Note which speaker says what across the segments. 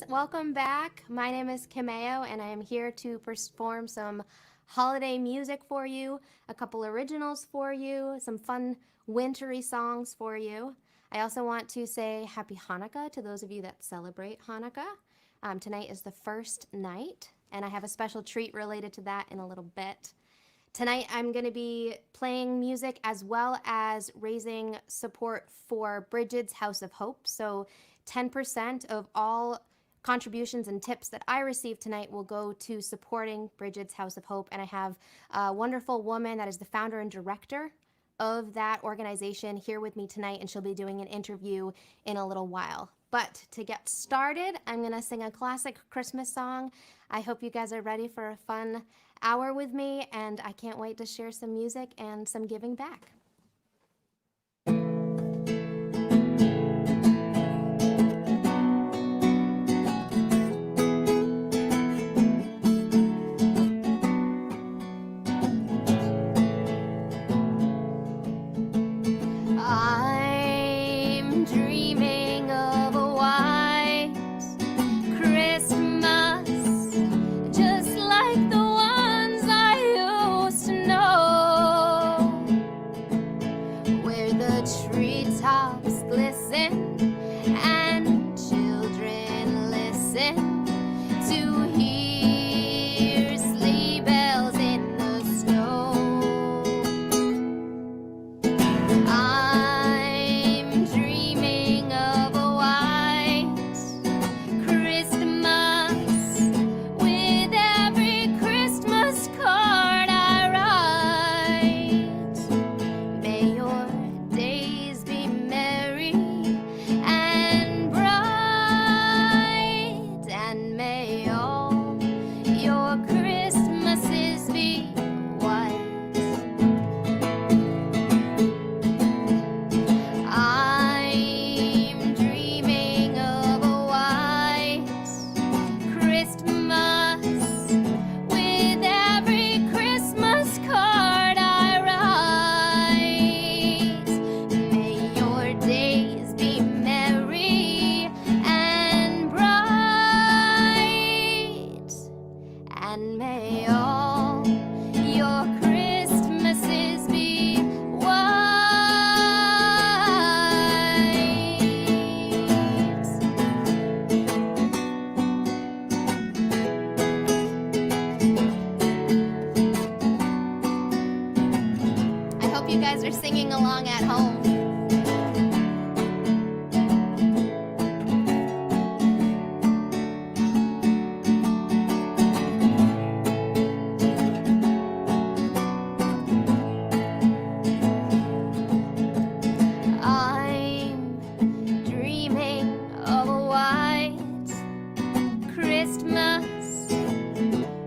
Speaker 1: guys, welcome back. My name is Kimayo and I am here to perform some holiday music for you, a couple originals for you, some fun wintry songs for you. I also want to say happy Hanukkah to those of you that celebrate Hanukkah. Tonight is the first night and I have a special treat related to that in a little bit. Tonight I'm going to be playing music as well as raising support for Bridget's House of Hope. So 10% of all contributions and tips that I receive tonight will go to supporting Bridget's House of Hope. And I have a wonderful woman that is the founder and director of that organization here with me tonight, and she'll be doing an interview in a little while. But to get started, I'm going to sing a classic Christmas song. I hope you guys are ready for a fun hour with me, and I can't wait to share some music and some giving back. I'm dreaming of a white Christmas, just like the ones I used to know, where the treetops glisten and children listen to hear sleigh bells in the snow. I'm dreaming of a white Christmas, with every Christmas card I write. May your days be merry and bright, and may all your Christmases be white. I'm dreaming of a white Christmas, with every Christmas card I write. May your days be merry and bright, and may all your Christmases be white. I hope you guys are singing along at home. I'm dreaming of a white Christmas,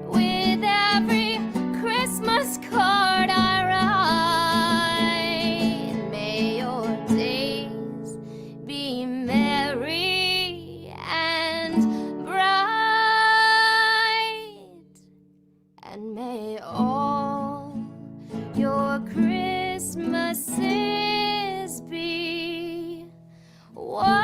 Speaker 1: with every Christmas card I write. May your days be merry and bright, and may all your Christmases be white.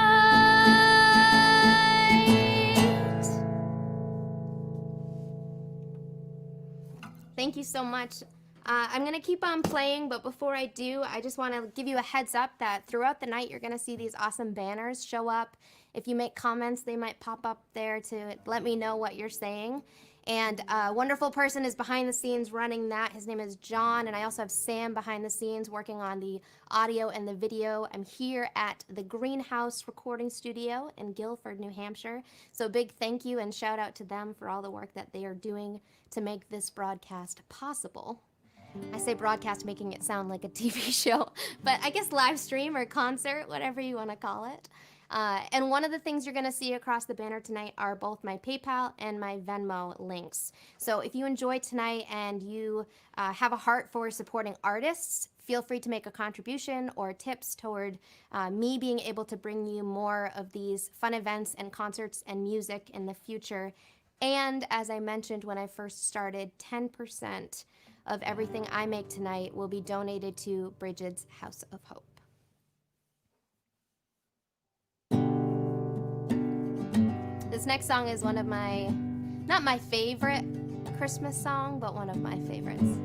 Speaker 1: Thank you so much. I'm going to keep on playing, but before I do, I just want to give you a heads up that throughout the night, you're going to see these awesome banners show up. If you make comments, they might pop up there to let me know what you're saying. And a wonderful person is behind the scenes running that. His name is John, and I also have Sam behind the scenes working on the audio and the video. I'm here at the Greenhouse Recording Studio in Guilford, New Hampshire. So a big thank you and shout out to them for all the work that they are doing to make this broadcast possible. I say broadcast making it sound like a TV show, but I guess live stream or concert, whatever you want to call it. And one of the things you're going to see across the banner tonight are both my PayPal and my Venmo links. So if you enjoyed tonight and you have a heart for supporting artists, feel free to make a contribution or tips toward me being able to bring you more of these fun events and concerts and music in the future. And as I mentioned when I first started, 10% of everything I make tonight will be donated to Bridget's House of Hope. This This next song is one of my, not my favorite Christmas song, but one of my favorites.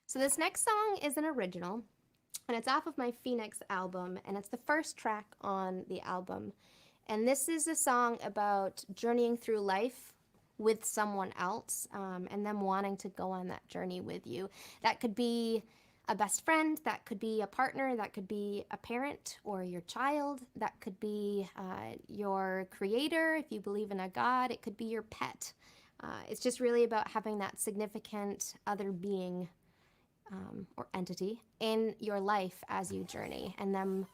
Speaker 1: So this next song is an original, and it's off of my Phoenix album, and it's the first track on the album. And this is a song about journeying through life with someone else, and them wanting to go on that journey with you. That could be a best friend, that could be a partner, that could be a parent or your child, that could be your creator, if you believe in a God, it could be your pet. It's just really about having that significant other being or entity in your life as you journey, and them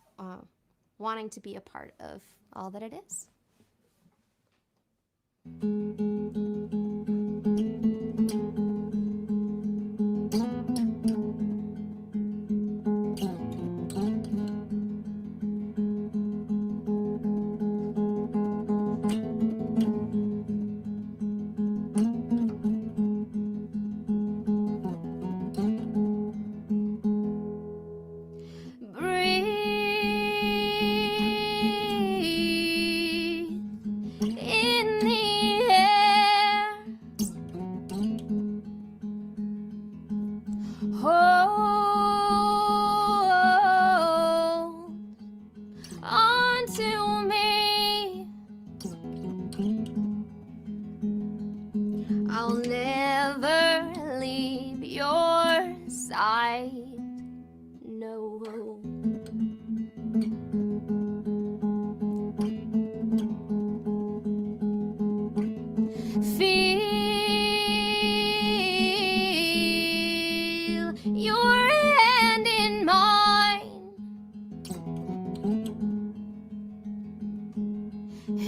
Speaker 1: wanting to be a part of all that it is. Breathe I'll never leave your side. No. Feel your hand in mine.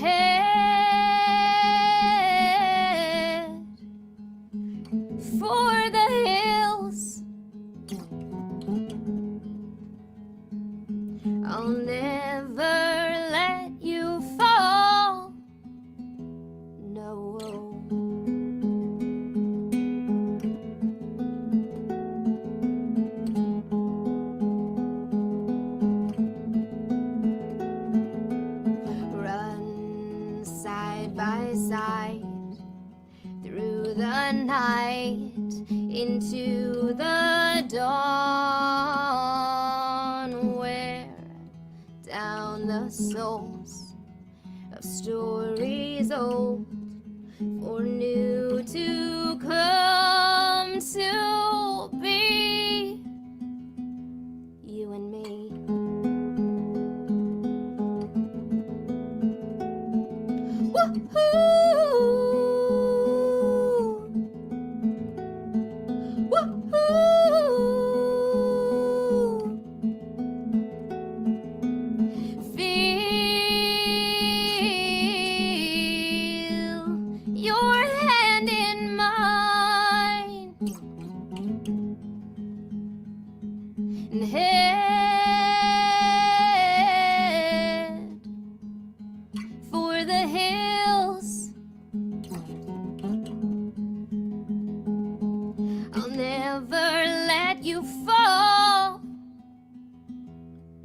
Speaker 1: Head for the hills. I'll never let you fall. No. Run side by side through the night into the dawn, wear down the souls of stories old, for new to come to be, you and me. Woo-hoo! Woo-hoo! Feel your hand in mine, and head for the hills. I'll never let you fall.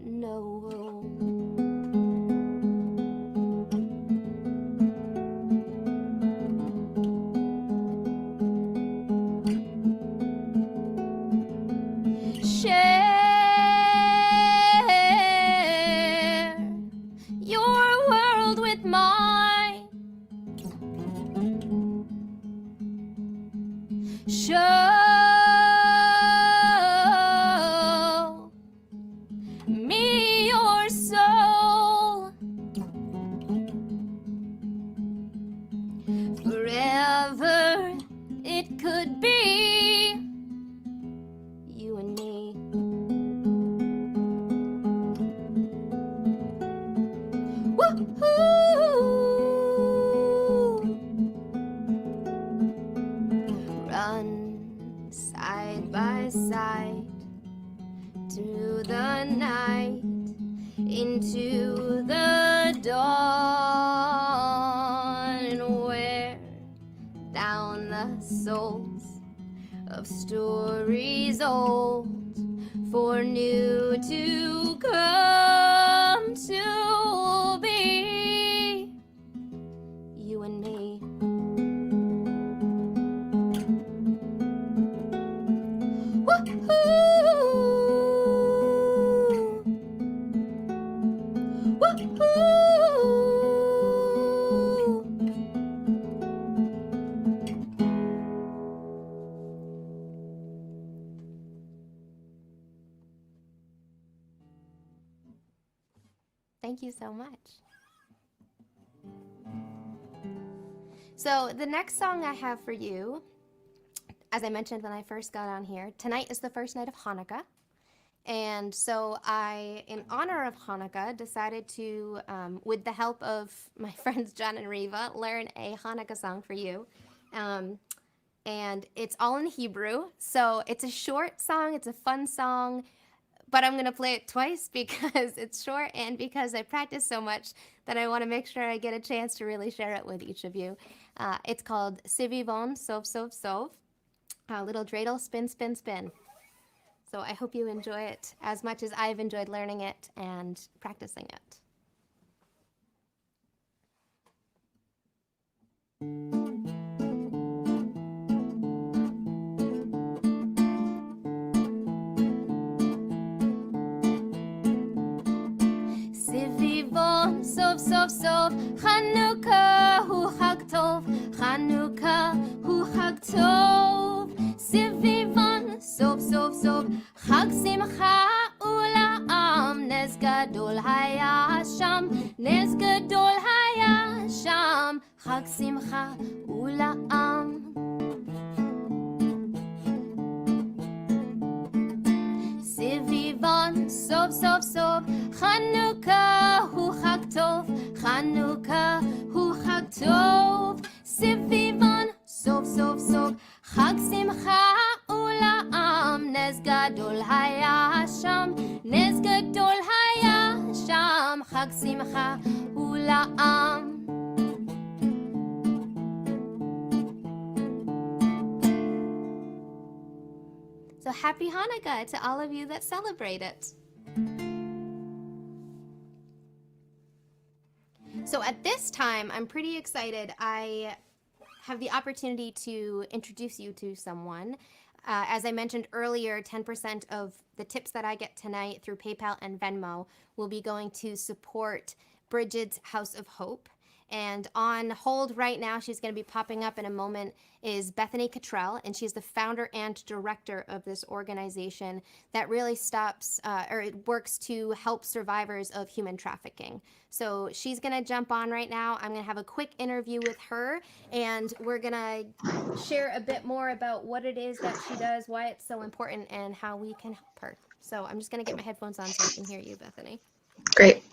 Speaker 1: No. Share your world with mine. Show me your soul. Forever it could be, you and me. Woo-hoo! Run side by side through the night into the dawn, and wear down the souls of stories old, for new to come to be, you and me. Woo-hoo! Woo-hoo! Thank you so much. So the next song I have for you, as I mentioned when I first got on here, tonight is the first night of Hanukkah. And so I, in honor of Hanukkah, decided to, with the help of my friends John and Riva, learn a Hanukkah song for you. And it's all in Hebrew. So it's a short song, it's a fun song, but I'm going to play it twice because it's short and because I practice so much that I want to make sure I get a chance to really share it with each of you. It's called Sivivon Sov Sov Sov, little dreidel, spin, spin, spin. So I hope you enjoy it as much as I've enjoyed learning it and practicing it. Sivivon Sov Sov Sov, Chanukah hu Chag Tov, Chanukah hu Chag ולעם. סביבון סוף סוף סוף, חנוכה הוא חג טוב, חנוכה הוא חג טוב. סביבון סוף סוף סוף, חג שמחה ולעם. נס גדול היה שם, נס גדול היה שם, חג שמחה ולעם. So happy Hanukkah to all of you that celebrate it. So at this time, I'm pretty excited. I have the opportunity to introduce you to someone. As I mentioned earlier, 10% of the tips that I get tonight through PayPal and Venmo will be going to support Bridget's House of Hope. And on hold right now, she's going to be popping up in a moment, is Bethany Cottrell, and she's the founder and director of this organization that really works to help survivors of human trafficking. So she's going to jump on right now. I'm going to have a quick interview with her, and we're going to share a bit more about what it is that she does, why it's so important, and how we can help her. So I'm just going to get my headphones on so I can hear you, Bethany.
Speaker 2: Great.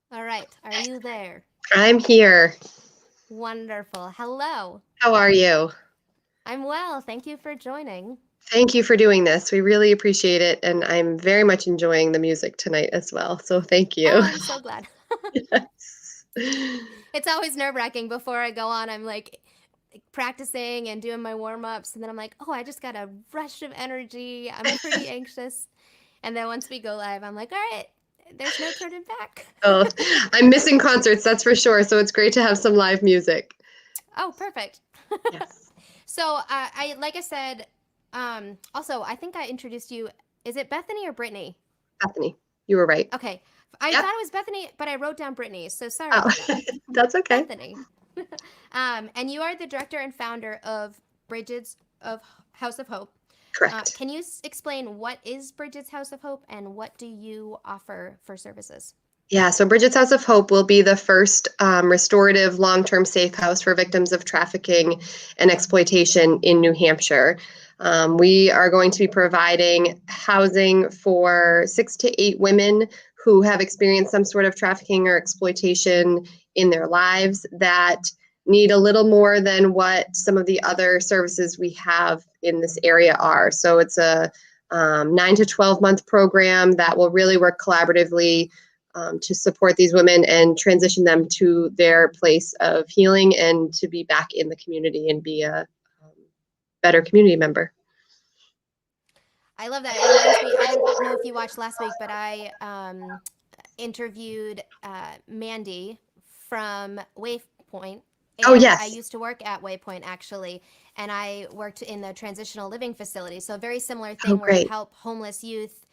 Speaker 1: All right. Are you there?
Speaker 2: I'm here.
Speaker 1: Wonderful. Hello.
Speaker 2: How are you?
Speaker 1: I'm well. Thank you for joining.
Speaker 2: Thank you for doing this. We really appreciate it. And I'm very much enjoying the music tonight as well. So thank you.
Speaker 1: Oh, I'm so glad.
Speaker 2: Yes.
Speaker 1: It's always nerve-wracking before I go on. I'm like practicing and doing my warm-ups. And then I'm like, oh, I just got a rush of energy. I'm pretty anxious. And then once we go live, I'm like, all right. There's no turning back.
Speaker 2: Oh, I'm missing concerts, that's for sure. So it's great to have some live music.
Speaker 1: Oh, perfect.
Speaker 2: Yes.
Speaker 1: So like I said, also, I think I introduced you. Is it Bethany or Brittany?
Speaker 2: Bethany, you were right.
Speaker 1: Okay. I
Speaker 2: Yep.
Speaker 1: thought it was Bethany, but I wrote down Brittany. So sorry
Speaker 2: Oh,
Speaker 1: about that.
Speaker 2: that's okay.
Speaker 1: Bethany. And you are the director and founder of Bridget's of House of Hope.
Speaker 2: Correct.
Speaker 1: Can you explain what is Bridget's House of Hope and what do you offer for services?
Speaker 2: Yeah, so Bridget's House of Hope will be the first restorative long-term safe house for victims of trafficking and exploitation in New Hampshire. We are going to be providing housing for 6 to 8 women who have experienced some sort of trafficking or exploitation in their lives that need a little more than what some of the other services we have in this area are. So it's a 9 to 12 month program that will really work collaboratively to support these women and transition them to their place of healing and to be back in the community and be a better community member.
Speaker 1: I love that. It reminds me, I don't know if you watched last week, but I interviewed Mandy from Waypoint. And
Speaker 2: Oh, yes.
Speaker 1: I used to work at Waypoint, actually, and I worked in the transitional living facility. So a very similar thing where you help homeless youth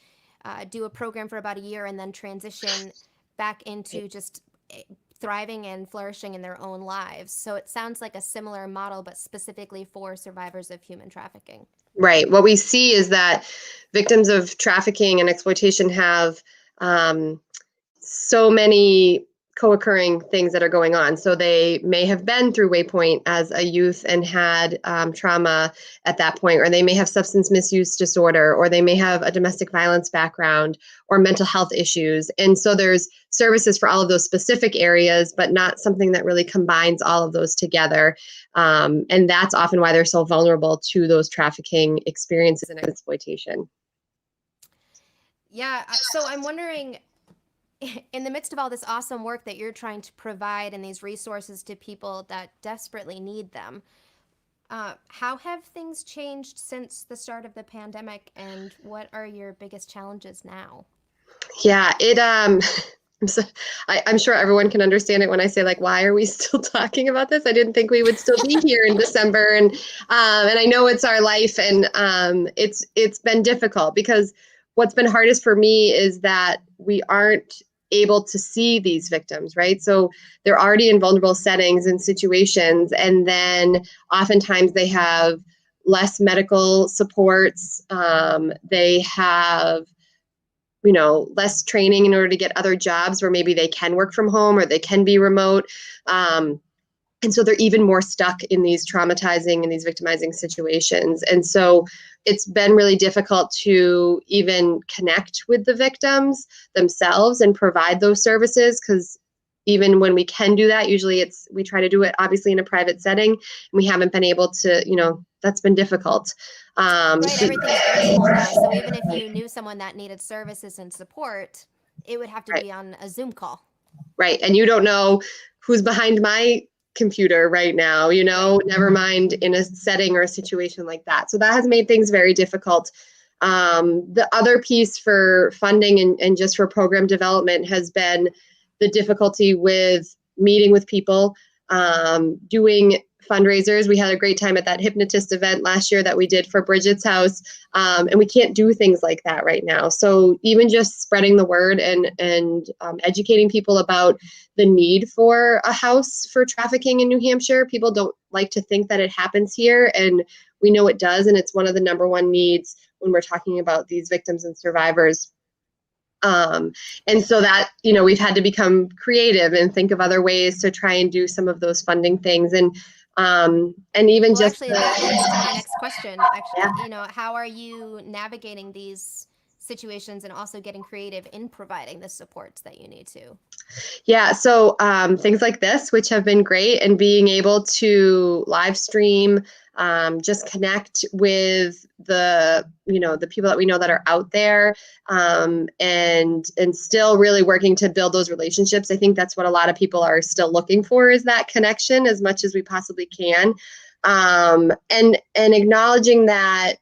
Speaker 1: do a program for about a year and then transition back into just thriving and flourishing in their own lives. So it sounds like a similar model, but specifically for survivors of human trafficking.
Speaker 2: Right. What we see is that victims of trafficking and exploitation have so many co-occurring things that are going on. So they may have been through Waypoint as a youth and had trauma at that point, or they may have substance misuse disorder, or they may have a domestic violence background or mental health issues. And so there's services for all of those specific areas, but not something that really combines all of those together. And that's often why they're so vulnerable to those trafficking experiences and exploitation.
Speaker 1: Yeah. So I'm wondering, in the midst of all this awesome work that you're trying to provide and these resources to people that desperately need them, how have things changed since the start of the pandemic, and what are your biggest challenges now?
Speaker 2: Yeah, I'm sure everyone can understand it when I say, like, why are we still talking about this? I didn't think we would still be here in December, and I know it's our life, and it's been difficult because what's been hardest for me is that we aren't able to see these victims, right? So they're already in vulnerable settings and situations, and then oftentimes they have less medical supports. They have less training in order to get other jobs where maybe they can work from home or they can be remote. And so they're even more stuck in these traumatizing and these victimizing situations. And so it's been really difficult to even connect with the victims themselves and provide those services, because even when we can do that, usually we try to do it obviously in a private setting, and we haven't been able to, that's been difficult.
Speaker 1: Right, everything's virtual now. So even if you knew someone that needed services and support, it would have to
Speaker 2: Right.
Speaker 1: be on a Zoom call.
Speaker 2: Right. And you don't know who's behind my computer right now,
Speaker 1: Right.
Speaker 2: never mind in a setting or a situation like that. So that has made things very difficult. The other piece for funding and just for program development has been the difficulty with meeting with people, doing fundraisers. We had a great time at that hypnotist event last year that we did for Bridget's house, and we can't do things like that right now. So even just spreading the word and educating people about the need for a house for trafficking in New Hampshire. People don't like to think that it happens here, and we know it does, and it's one of the number one needs when we're talking about these victims and survivors. And so that, we've had to become creative and think of other ways to try and do some of those funding things. And even
Speaker 1: Well,
Speaker 2: just
Speaker 1: actually, that leads to my next question.
Speaker 2: yeah.
Speaker 1: Actually, how are you navigating these situations and also getting creative in providing the supports that you need to?
Speaker 2: Yeah, so things like this, which have been great, and being able to live stream, just connect with the people that we know that are out there, and still really working to build those relationships. I think that's what a lot of people are still looking for, is that connection as much as we possibly can, and acknowledging that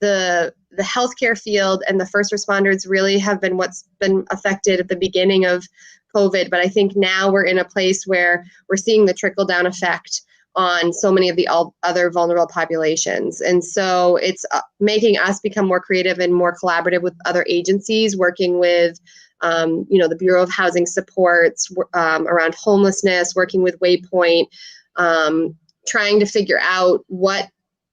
Speaker 2: the healthcare field and the first responders really have been what's been affected at the beginning of COVID. But I think now we're in a place where we're seeing the trickle down effect on so many of the other vulnerable populations. And so it's making us become more creative and more collaborative with other agencies, working with the Bureau of Housing Supports around homelessness, working with Waypoint, trying to figure out what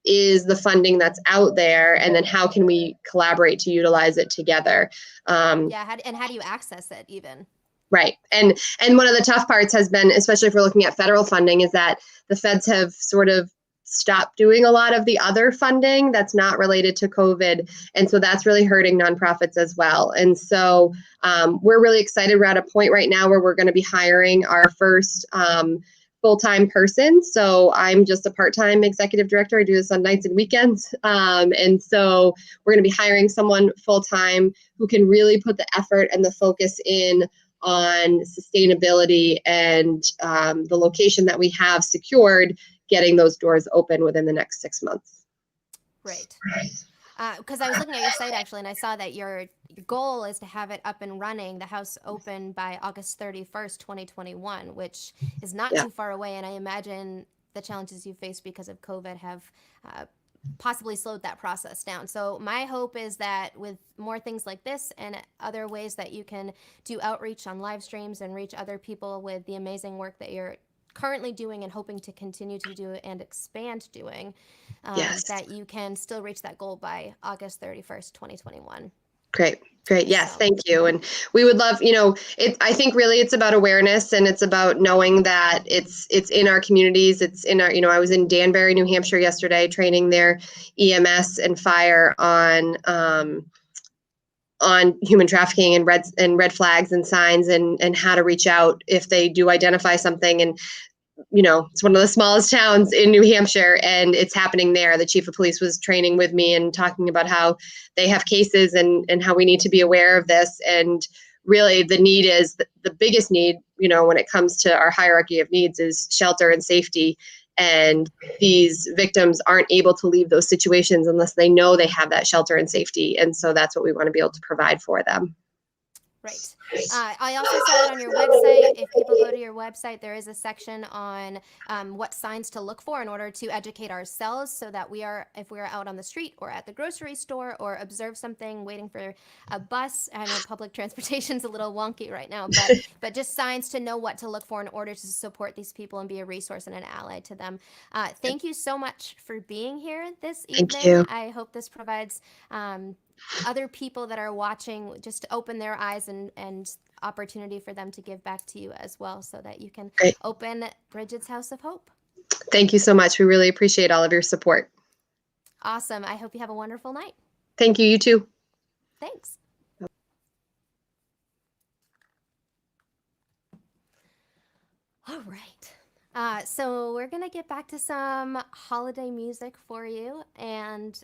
Speaker 2: is the funding that's out there, and then how can we collaborate to utilize it together.
Speaker 1: Yeah, how do you access it even?
Speaker 2: Right. And one of the tough parts has been, especially if we're looking at federal funding, is that the feds have sort of stopped doing a lot of the other funding that's not related to COVID. And so that's really hurting nonprofits as well. And so we're really excited. We're at a point right now where we're going to be hiring our first full-time person. So I'm just a part-time executive director. I do this on nights and weekends. And so we're going to be hiring someone full-time who can really put the effort and the focus in on sustainability and the location that we have secured, getting those doors open within the next 6 months.
Speaker 1: Right. Because I was looking at your site actually, and I saw that your goal is to have it up and running, the house open by August 31st, 2021, which is not too far away. And I imagine the challenges you faced because of COVID have possibly slowed that process down. So my hope is that with more things like this and other ways that you can do outreach on live streams and reach other people with the amazing work that you're currently doing and hoping to continue to do and expand doing, that you can still reach that goal by August 31st, 2021.
Speaker 2: Great. Yes, thank you. And we would love, I think really it's about awareness, and it's about knowing that it's in our communities. It's in our, I was in Danbury, New Hampshire yesterday training their EMS and fire on human trafficking and red flags and signs, and how to reach out if they do identify something. And it's one of the smallest towns in New Hampshire, and it's happening there. The chief of police was training with me and talking about how they have cases and how we need to be aware of this. And really the need is the biggest need, when it comes to our hierarchy of needs, is shelter and safety. And these victims aren't able to leave those situations unless they know they have that shelter and safety. And so that's what we want to be able to provide for them.
Speaker 1: Right. I also saw that on your website. If people go to your website, there is a section on what signs to look for in order to educate ourselves, so that if we are out on the street or at the grocery store or observe something waiting for a bus. I know public transportation's a little wonky right now, but just signs to know what to look for in order to support these people and be a resource and an ally to them. Thank you so much for being here this evening.
Speaker 2: Thank you.
Speaker 1: I hope this provides other people that are watching, just to open their eyes and opportunity for them to give back to you as well, so that you can
Speaker 2: Great.
Speaker 1: open Bridget's House of Hope.
Speaker 2: Thank you so much. We really appreciate all of your support.
Speaker 1: Awesome. I hope you have a wonderful night.
Speaker 2: Thank you. You too.
Speaker 1: Thanks. All right. So we're going to get back to some holiday music for you. And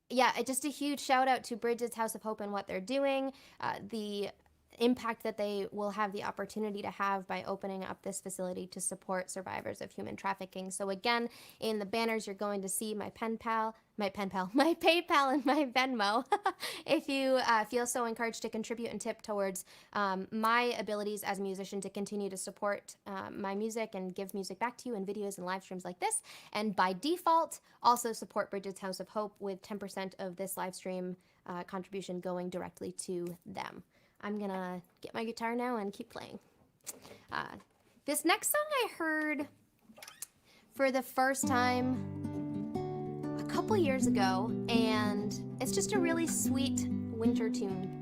Speaker 1: yeah, just a huge shout out to Bridget's House of Hope and what they're doing. The impact that they will have the opportunity to have by opening up this facility to support survivors of human trafficking. So again, in the banners, you're going to see my PayPal, and my Venmo. If you feel so encouraged to contribute and tip towards my abilities as a musician to continue to support my music and give music back to you in videos and live streams like this, and by default, also support Bridget's House of Hope with 10% of this live stream contribution going directly to them. I'm gonna get my guitar now and keep playing. This next song I heard for the first time a couple years ago, and it's just a really sweet winter tune.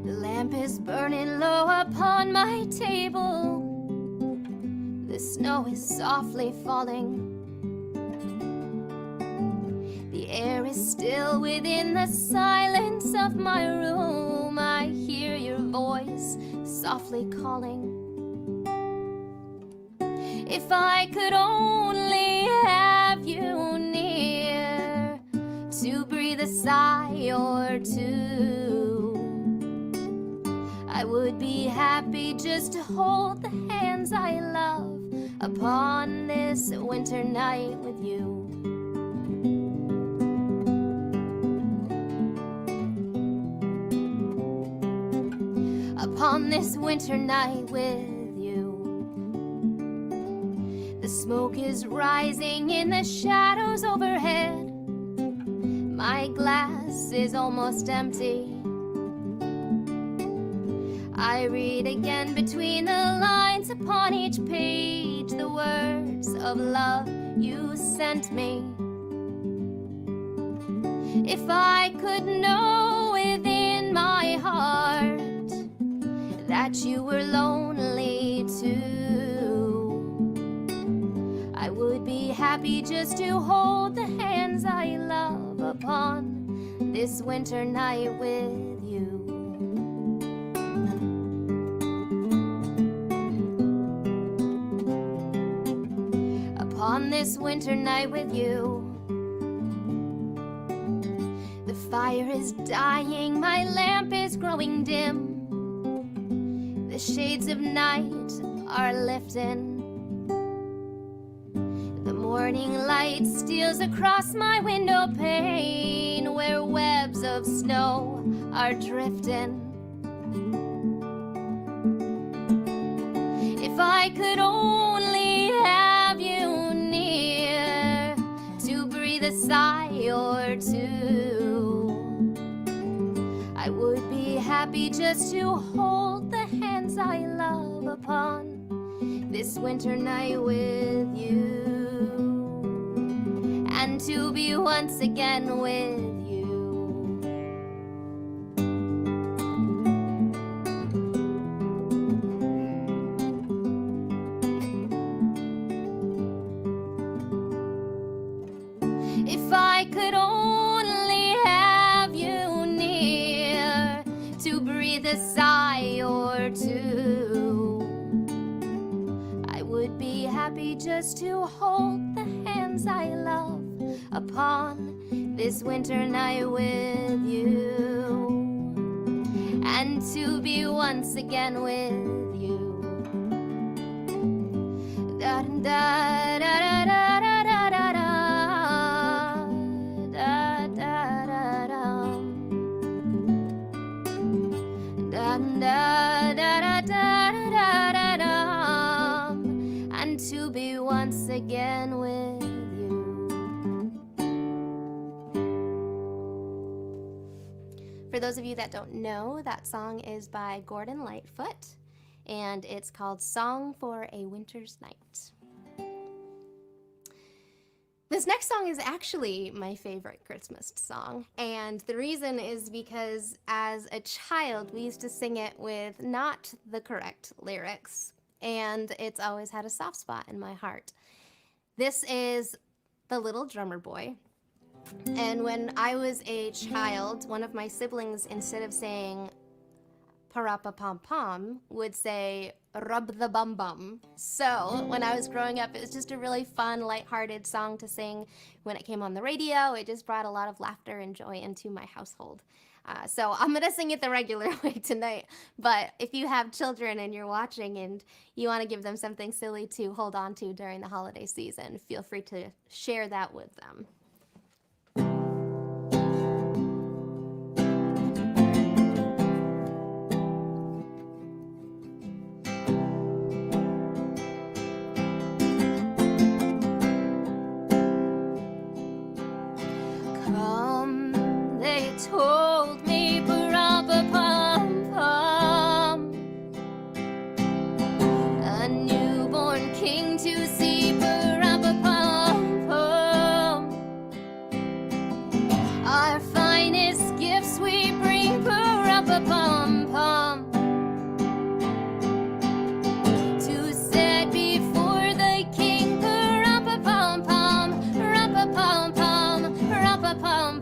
Speaker 1: The lamp is burning low upon my table. The snow is softly falling. The air is still within the silence of my room. I hear your voice softly calling. If I could only have you near to breathe a sigh or two, I would be happy just to hold the hands I love upon this winter night with you. Upon this winter night with you. The smoke is rising in the shadows overhead. My glass is almost empty. I read again between the lines upon each page the words of love you sent me. If I could know within my heart that you were lonely too, I would be happy just to hold the hands I love upon this winter night with you. Upon this winter night with you. The fire is dying, my lamp is growing dim. The shades of night are lifting. The morning light steals across my window pane, where webs of snow are drifting. If I could only have you near to breathe a sigh or two, I would be happy just to hold the hands I love upon this winter night with you, and to be once again with you. If I could only have you near to breathe a sigh or two, I would be happy just to hold the hands I love upon this winter night with you, and to be once again with you. Da da da da da. And to be once again with you. those of you that don't know, that song is by Gordon Lightfoot, and it's called Song for a Winter's Night. This next song is actually my favorite Christmas song, and the reason is because as a child, we used to sing it with not the correct lyrics, and it's always had a soft spot in my heart. This is The Little Drummer Boy, and when I was a child, one of my siblings, instead of saying pa-ra-pa-pom-pom, would say rub the bum bum. So when I was growing up, it was just a really fun, lighthearted song to sing when it came on the radio. It just brought a lot of laughter and joy into my household. So I'm gonna sing it the regular way tonight, but if you have children and you're watching and you wanna give them something silly to hold on to during the holiday season, feel free to share that with them. They told me pa-ra-pa-pum-pum, a newborn king to see pa-ra-pa-pum-pum. Our finest gifts we bring pa-ra-pa-pum-pum, to set before the king pa-ra-pa-pum-pum, ra-pa-pum-pum, ra-pa-pum-pum.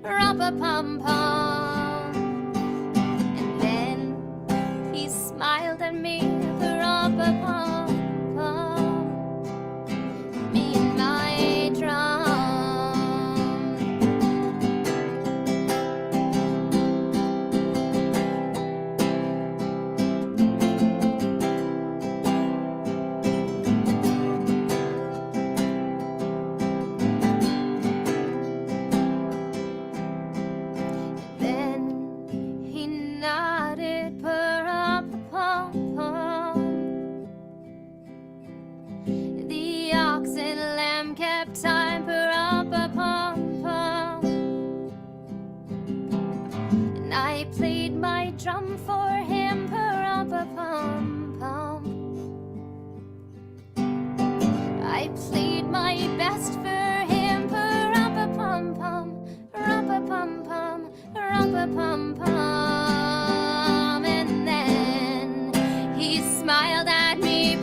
Speaker 1: Ra-pa-pum-pum, and then he smiled at me, ra-pa-pum-pum, me and my drum. Time, pa-ra-pa-pum-pum, and I played my drum for him, pa-ra-pa-pum-pum. I played my best for him, pa-ra-pa-pum-pum, ra-pa-pum-pum, ra-pa-pum-pum, and then he smiled at me,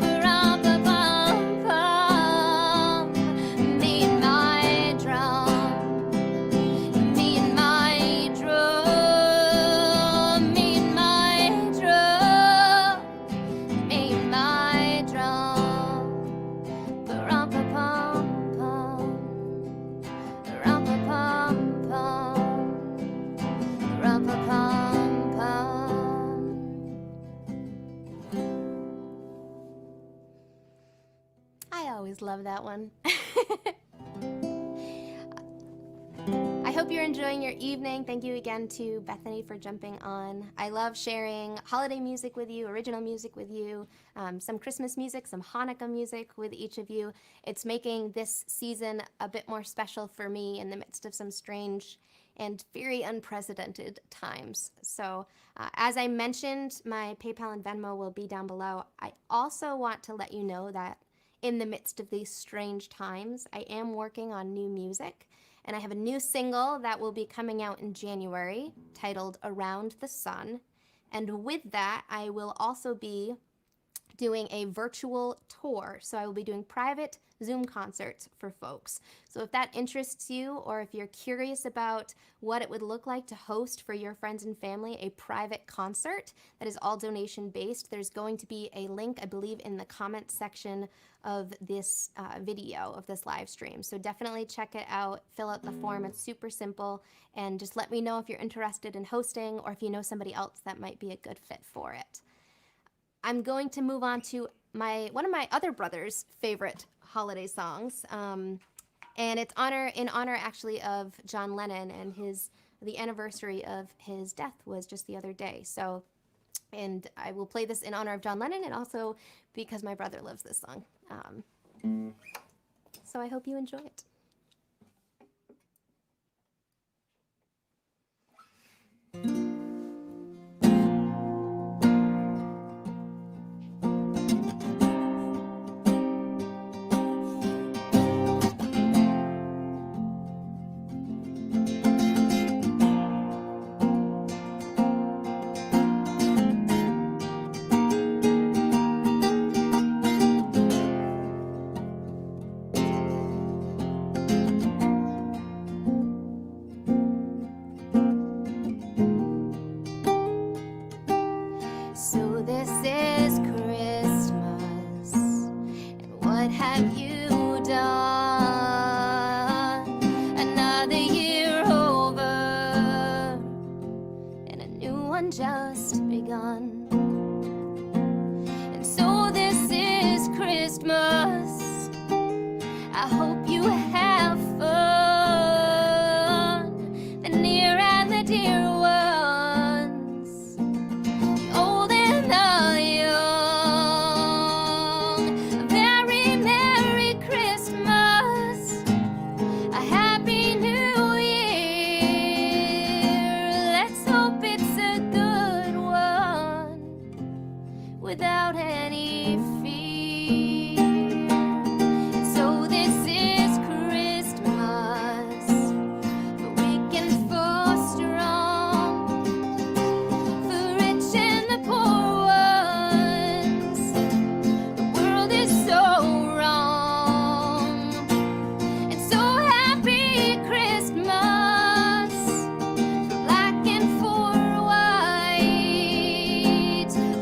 Speaker 1: I always love that one. hope you're enjoying your evening. Thank you again to Bethany for jumping on. I love sharing holiday music with you, original music with you, some Christmas music, some Hanukkah music with each of you. It's making this season a bit more special for me in the midst of some strange and very unprecedented times. So as I mentioned, my PayPal and Venmo will be down below. I also want to let you know that in the midst of these strange times, I am working on new music, and I have a new single that will be coming out in January titled Around the Sun. And with that, I will also be doing a virtual tour. So I will be doing private Zoom concerts for folks. So if that interests you, or if you're curious about what it would look like to host for your friends and family a private concert that is all donation based, there's going to be a link, I believe, in the comment section of this video, of this live stream. So definitely check it out, fill out the form, it's super simple, and just let me know if you're interested in hosting or if you know somebody else that might be a good fit for it. I'm going to move on to one of my other brother's favorite holiday songs, and it's in honor actually of John Lennon, and the anniversary of his death was just the other day. So, and I will play this in honor of John Lennon, and also because my brother loves this song. So I hope you enjoy it. So this is Christmas, and what have you done? Another year over, and a new one just begun. And so this is Christmas, I hope you have fun, the near and the dear ones. Without any fear. So this is Christmas, for weak and for strong, for rich and the poor ones. The world is so wrong, and so happy Christmas, for black and for white,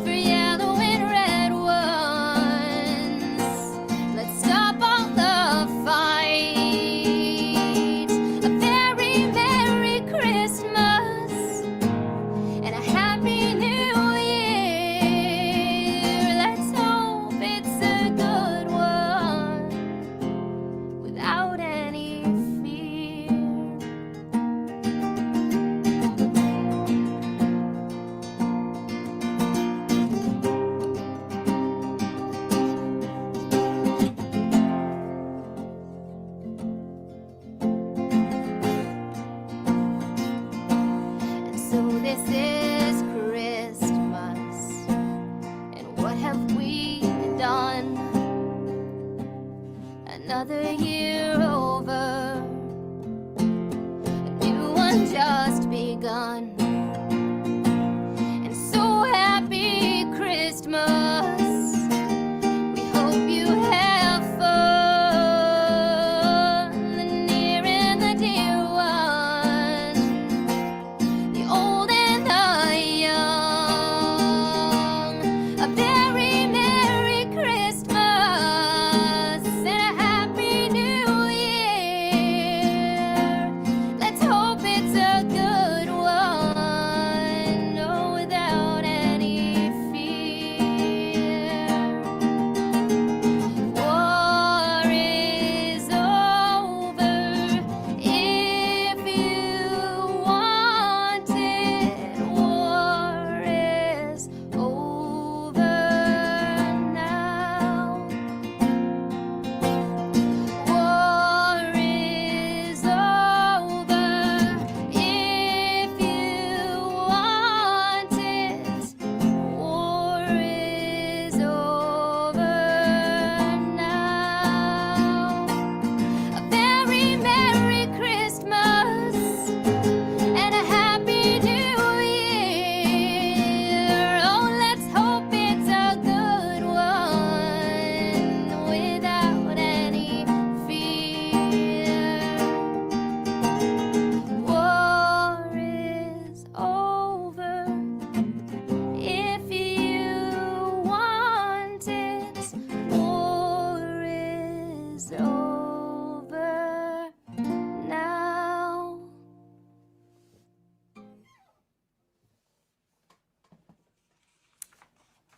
Speaker 1: for yellow and red ones.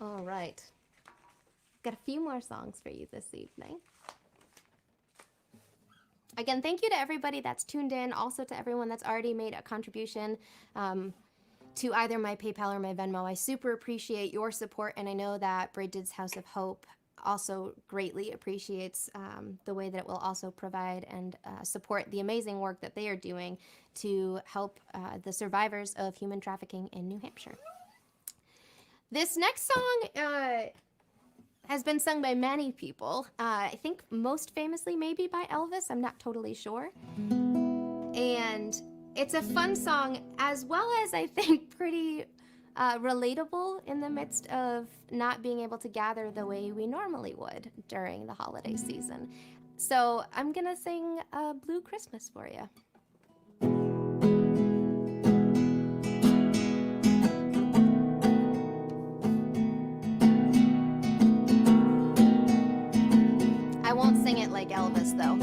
Speaker 1: All right. Got a few more songs for you this evening. Again, thank you to everybody that's tuned in, also to everyone that's already made a contribution to either my PayPal or my Venmo. I super appreciate your support, and I know that Braided's House of Hope also greatly appreciates the way that it will also provide and support the amazing work that they are doing to help the survivors of human trafficking in New Hampshire. This next song has been sung by many people. I think most famously maybe by Elvis. I'm not totally sure. And it's a fun song, as well as I think pretty relatable in the midst of not being able to gather the way we normally would during the holiday season. So I'm gonna sing Blue Christmas for you. I won't sing it like Elvis, though.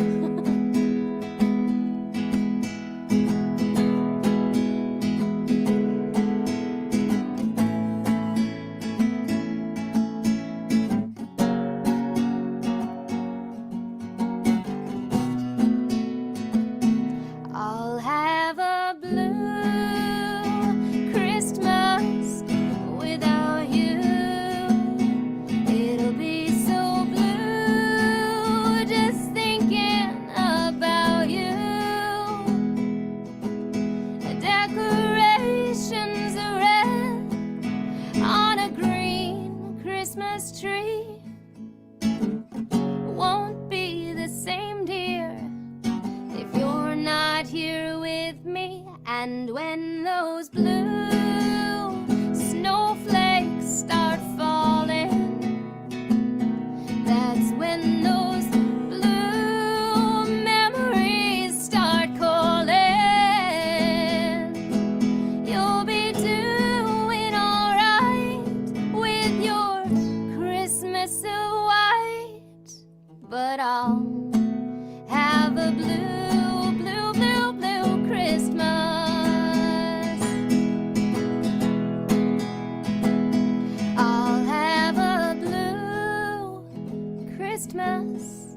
Speaker 1: I'll have a blue Christmas without you. It'll be so blue just thinking about you. Decorations are red on a green Christmas tree. Won't be the same, dear, if you're not here with me. And when those blue snowflakes start falling, that's when those blue memories start calling. You'll be doing alright with your Christmas of white, but I'll have a blue, blue, blue, blue Christmas. I'll have a blue Christmas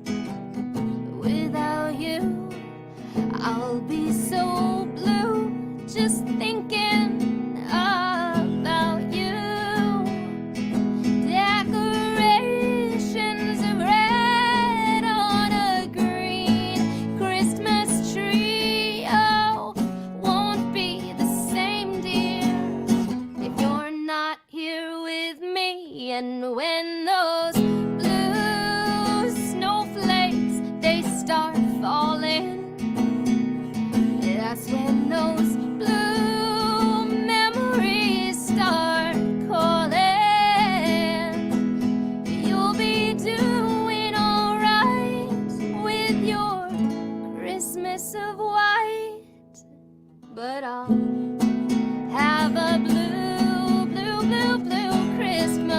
Speaker 1: without you. I'll be so blue just thinking about you. Decorations of red on a green Christmas tree. Oh, won't be the same, dear, if you're not here with me. And when those blue snowflakes, they start falling, that's when those blue memories start calling. You'll be doing alright with your Christmas of white, but I'll have a blue, blue, blue, blue Christmas.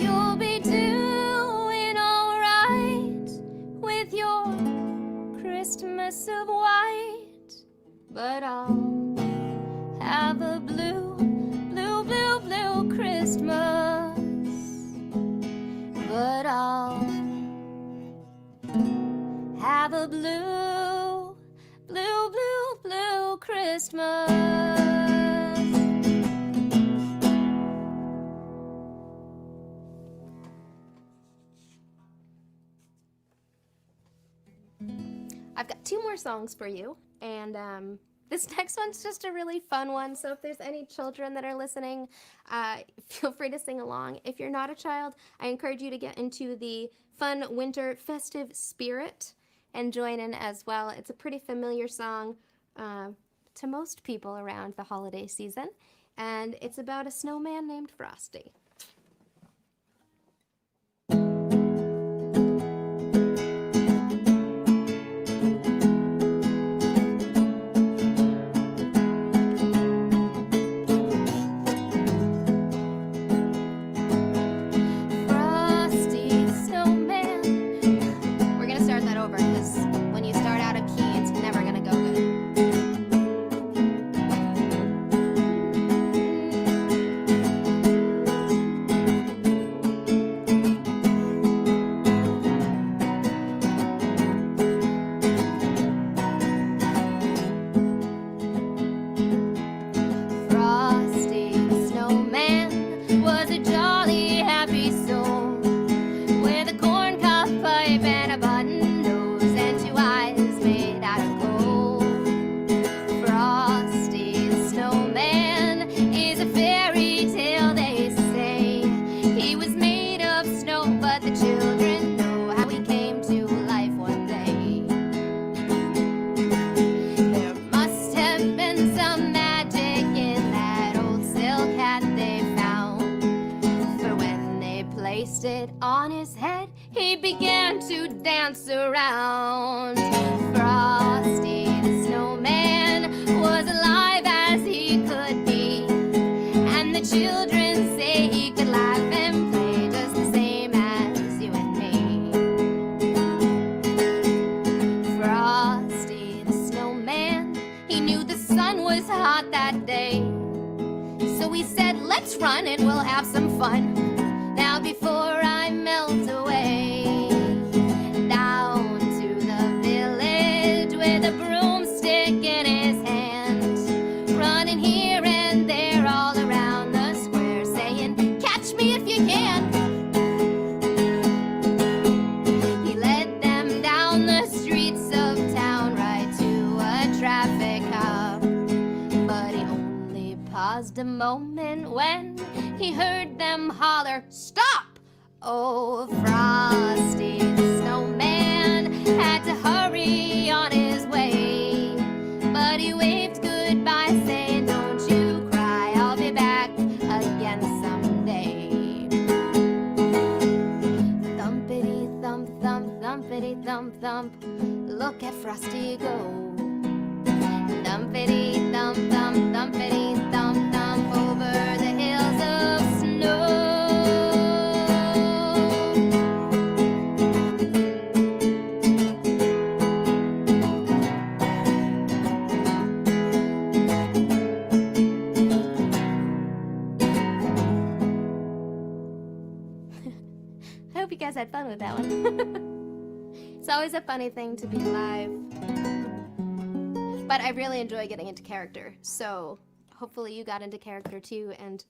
Speaker 1: You'll be doing alright with your Christmas of white, but I'll have a blue, blue, blue, blue Christmas. But I'll have a blue, blue, blue, blue Christmas. I've got two more songs for you, and this next one's just a really fun one, so if there's any children that are listening, feel free to sing along. If you're not a child, I encourage you to get into the fun winter festive spirit and join in as well. It's a pretty familiar song to most people around the holiday season, and it's about a snowman named Frosty. placed it on his head. He began to dance around. Frosty the snowman was alive as he could be, and the children say he could laugh and play just the same as you and me. Frosty the snowman, he knew the sun was hot that day, so he said, let's run and we'll have some fun. Now before I melt away, down to the village with a broomstick in his hand, running here and there all around the square, saying, catch me if you can. He led them down the streets of town right to a traffic cop, but he only paused a moment when he heard them holler, stop! Oh, Frosty the snowman had to hurry on his way, but he waved goodbye saying, don't you cry, I'll be back again someday. Thumpity thump thump, thumpity thump thump, look at Frosty go. Thumpity thump thump, thumpity thump thump, over the hills of snow. I hope you guys had fun with that one. It's always a funny thing to be live. But I really enjoy getting into character, so hopefully you got into character too and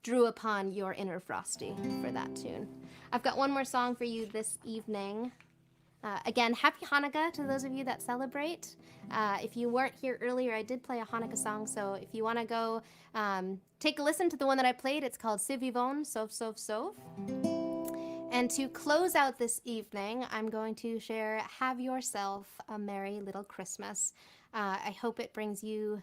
Speaker 1: drew upon your inner Frosty for that tune. I've got one more song for you this evening. Again, happy Hanukkah to those of you that celebrate. If you weren't here earlier, I did play a Hanukkah song, so if you want to go take a listen to the one that I played, it's called Sivivon, Sof Sof Sof. And to close out this evening, I'm going to share Have Yourself a Merry Little Christmas. I hope it brings you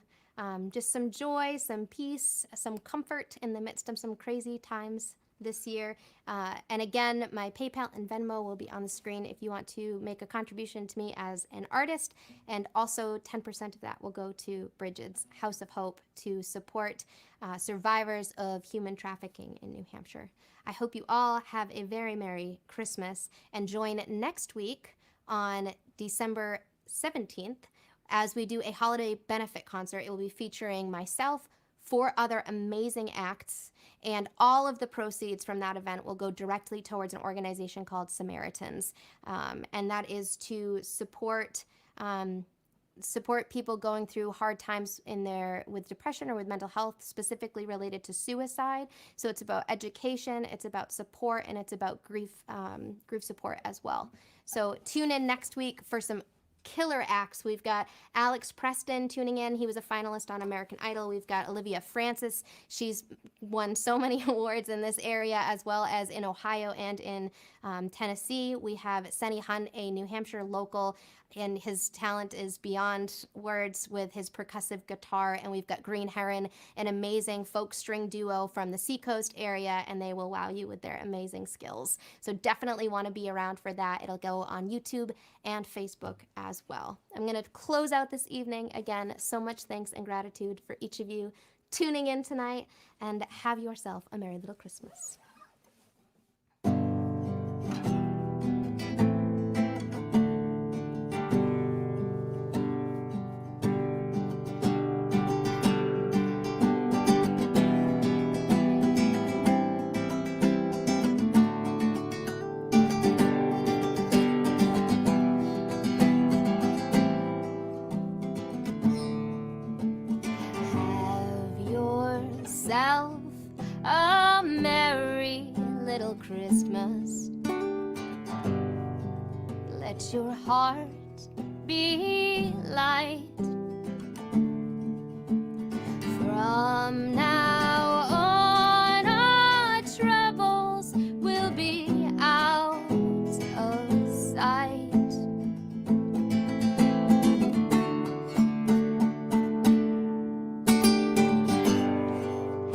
Speaker 1: just some joy, some peace, some comfort in the midst of some crazy times this year. And again, my PayPal and Venmo will be on the screen if you want to make a contribution to me as an artist. And also 10% of that will go to Bridget's House of Hope to support survivors of human trafficking in New Hampshire. I hope you all have a very Merry Christmas and join next week on December 17th as we do a holiday benefit concert. It will be featuring myself, 4 other amazing acts, and all of the proceeds from that event will go directly towards an organization called Samaritans, and that is to support people going through hard times with depression or with mental health, specifically related to suicide. So it's about education, it's about support, and it's about grief support as well. So tune in next week for some killer acts. We've got Alex Preston tuning in. He was a finalist on American Idol. We've got Olivia Francis. She's won so many awards in this area as well as in Ohio and in Tennessee. We have Senny Hunt, a New Hampshire local, and his talent is beyond words with his percussive guitar. And we've got Green Heron, an amazing folk string duo from the Seacoast area, and they will wow you with their amazing skills. So definitely want to be around for that. It'll go on YouTube and Facebook as well. I'm going to close out this evening. Again, so much thanks and gratitude for each of you tuning in tonight, and have yourself a Merry Little Christmas. A merry little Christmas. Let your heart be light. From now on, our troubles will be out of sight.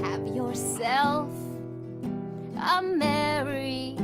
Speaker 1: Have yourself a merry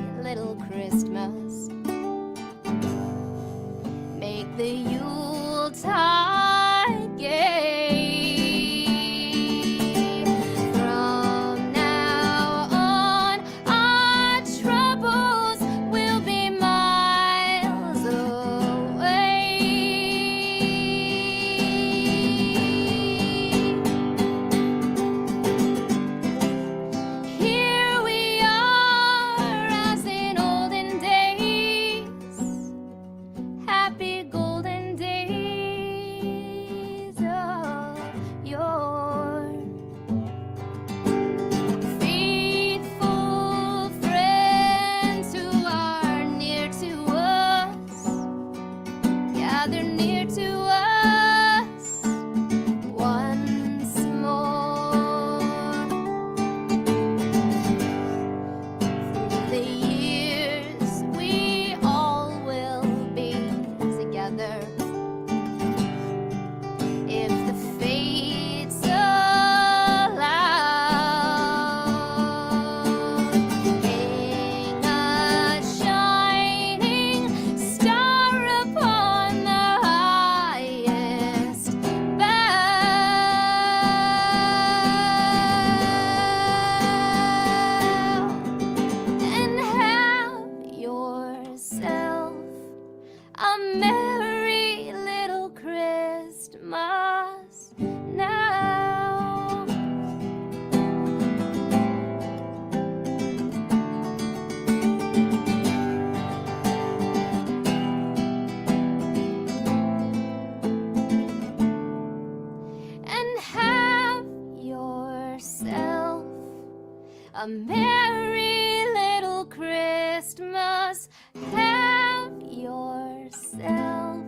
Speaker 1: A merry little Christmas. Have yourself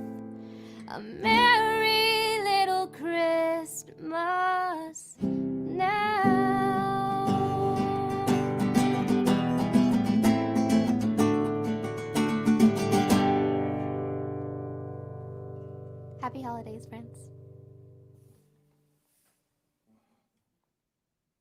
Speaker 1: a merry little Christmas now. Happy holidays, friends.